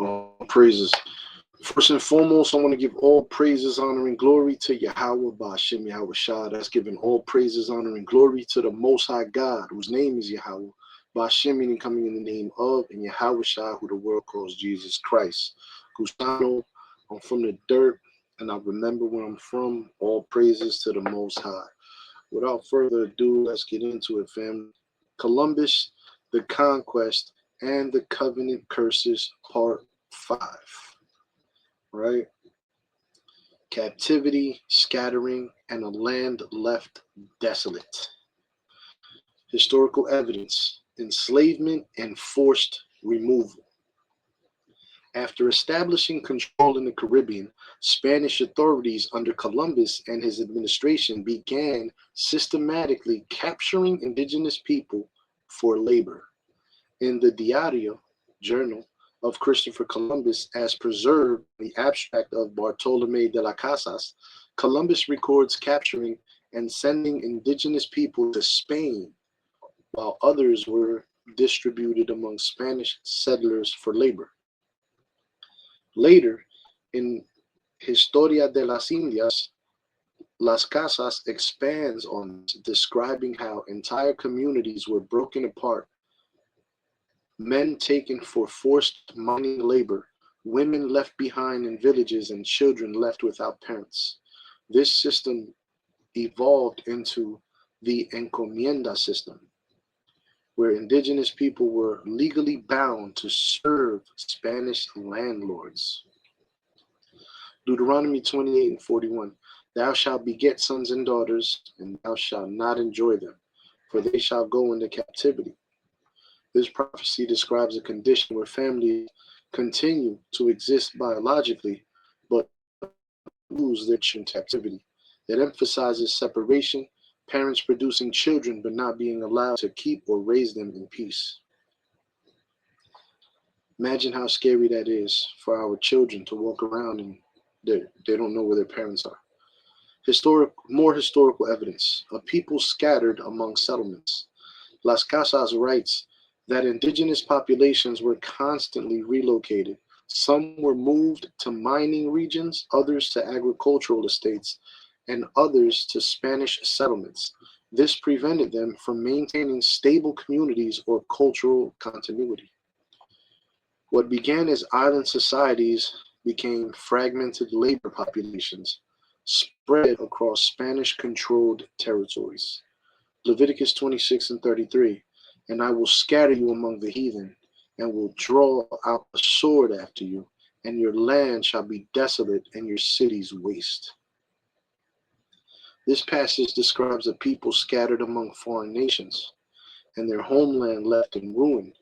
All praises. First and foremost, I want to give all praises, honor, and glory to Yahweh Ba'ashem Yahweh Shah. That's giving all praises, honor, and glory to the Most High God, whose name is Yahweh. Ba'ashem meaning coming in the name of, and Yahweh Shah, who the world calls Jesus Christ. Gustano, I'm from the dirt, and I remember where I'm from. All praises to the Most High. Without further ado, let's get into it, family. Columbus, the Conquest, and the Covenant Curses, Part 5. Right? Captivity, scattering, and a land left desolate. Historical evidence, enslavement, and forced removal. After establishing control in the Caribbean, Spanish authorities under Columbus and his administration began systematically capturing indigenous people for labor. In the Diario journal of Christopher Columbus, as preserved in the abstract of Bartolomé de las Casas, Columbus records capturing and sending indigenous people to Spain, while others were distributed among Spanish settlers for labor. Later, in Historia de las Indias, Las Casas expands on this, describing how entire communities were broken apart, men taken for forced mining labor, women left behind in villages, and children left without parents. This system evolved into the encomienda system, where indigenous people were legally bound to serve Spanish landlords. Deuteronomy 28:41. Thou shalt beget sons and daughters, and thou shalt not enjoy them, for they shall go into captivity. This prophecy describes a condition where families continue to exist biologically, but lose their children in captivity. It emphasizes separation, parents producing children but not being allowed to keep or raise them in peace. Imagine how scary that is for our children to walk around and they don't know where their parents are. More historical evidence. A people scattered among settlements. Las Casas writes that indigenous populations were constantly relocated. Some were moved to mining regions, others to agricultural estates, and others to Spanish settlements. This prevented them from maintaining stable communities or cultural continuity. What began as island societies became fragmented labor populations spread across Spanish-controlled territories. Leviticus 26:33, and I will scatter you among the heathen, and will draw out a sword after you, and your land shall be desolate, and your cities waste. This passage describes a people scattered among foreign nations, and their homeland left in ruin.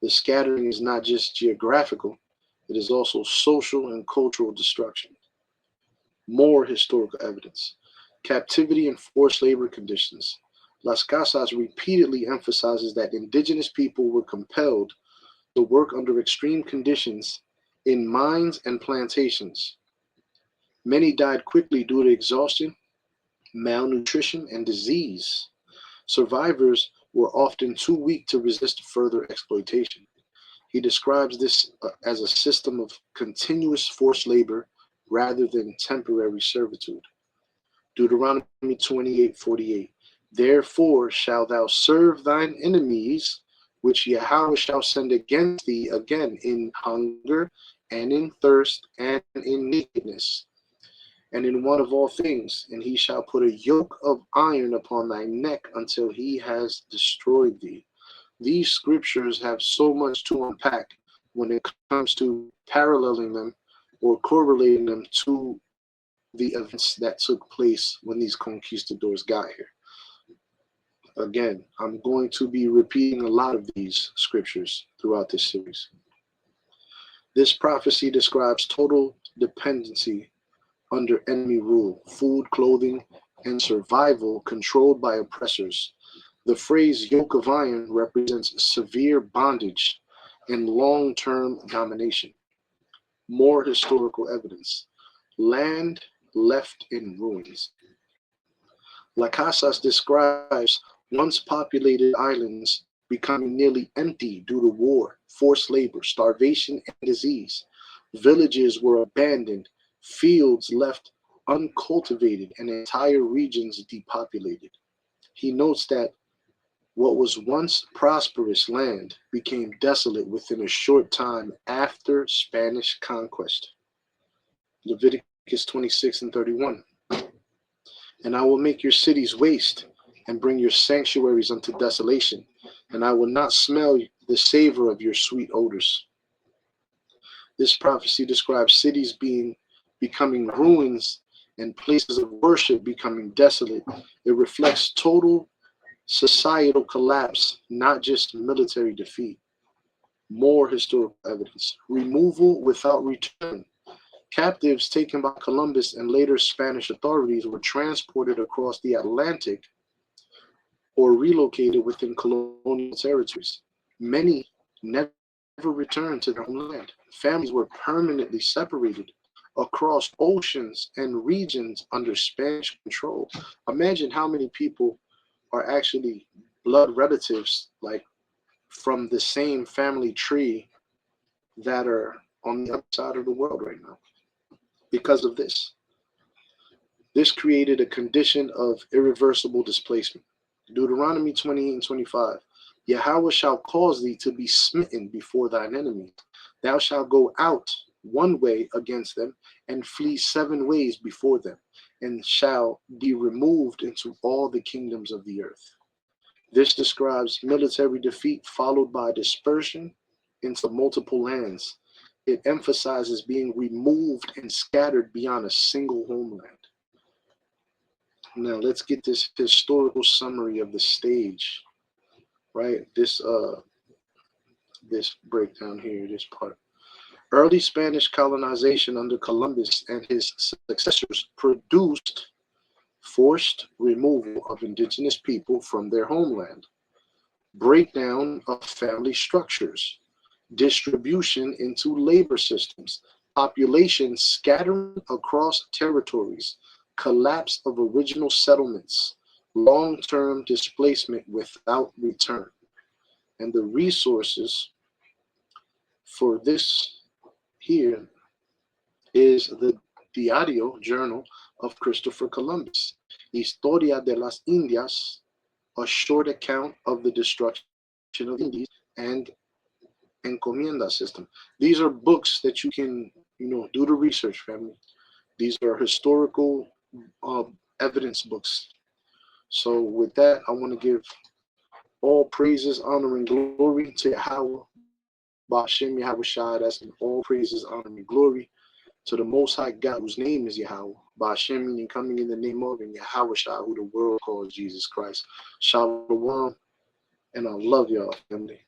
The scattering is not just geographical, it is also social and cultural destruction. More historical evidence. Captivity and forced labor conditions. Las Casas repeatedly emphasizes that indigenous people were compelled to work under extreme conditions in mines and plantations. Many died quickly due to exhaustion, malnutrition, and disease. Survivors were often too weak to resist further exploitation. He describes this as a system of continuous forced labor rather than temporary servitude. Deuteronomy 28:48. Therefore shalt thou serve thine enemies, which Yahweh shall send against thee again in hunger and in thirst and in nakedness and in want of all things, and he shall put a yoke of iron upon thy neck until he has destroyed thee. These scriptures have so much to unpack when it comes to paralleling them or correlating them to the events that took place when these conquistadors got here. Again, I'm going to be repeating a lot of these scriptures throughout this series. This prophecy describes total dependency under enemy rule, food, clothing, and survival controlled by oppressors. The phrase yoke of iron represents severe bondage and long-term domination. More historical evidence. Land left in ruins. Las Casas describes once populated islands becoming nearly empty due to war, forced labor, starvation, and disease. Villages were abandoned, fields left uncultivated, and entire regions depopulated. He notes that what was once prosperous land became desolate within a short time after Spanish conquest. Leviticus 26 and 31. And I will make your cities waste and bring your sanctuaries unto desolation, and I will not smell the savor of your sweet odors. This prophecy describes cities becoming ruins and places of worship becoming desolate. It reflects total societal collapse, not just military defeat. More historical evidence. Removal without return. Captives taken by Columbus and later Spanish authorities were transported across the Atlantic or relocated within colonial territories. Many never returned to their homeland. Families were permanently separated across oceans and regions under Spanish control. Imagine how many people are actually blood relatives, like from the same family tree, that are on the other side of the world right now because of this. This created a condition of irreversible displacement. Deuteronomy 28 and 25. Yahweh shall cause thee to be smitten before thine enemies. Thou shalt go out one way against them and flee 7 ways before them, and shall be removed into all the kingdoms of the earth. This describes military defeat followed by dispersion into multiple lands. It emphasizes being removed and scattered beyond a single homeland. Now let's get this historical summary of the stage, right? This breakdown here, this part. Early Spanish colonization under Columbus and his successors produced forced removal of indigenous people from their homeland, breakdown of family structures, distribution into labor systems, population scattering across territories, collapse of original settlements, long-term displacement without return. And the resources for this here is the Diario Journal of Christopher Columbus, Historia de las Indias, a short account of the destruction of the Indies, and Encomienda system. These are books that you can, do the research, family. These are historical evidence books. So with that, I want to give all praises, honor, and glory to Yahweh, Ba'ashem Yahweh Shai. That's all praises, honor, and glory to the Most High God, whose name is Yahweh. Ba'ashem meaning coming in the name of, and Yahweh Shai, who the world calls Jesus Christ. Shalom, and I love y'all, family.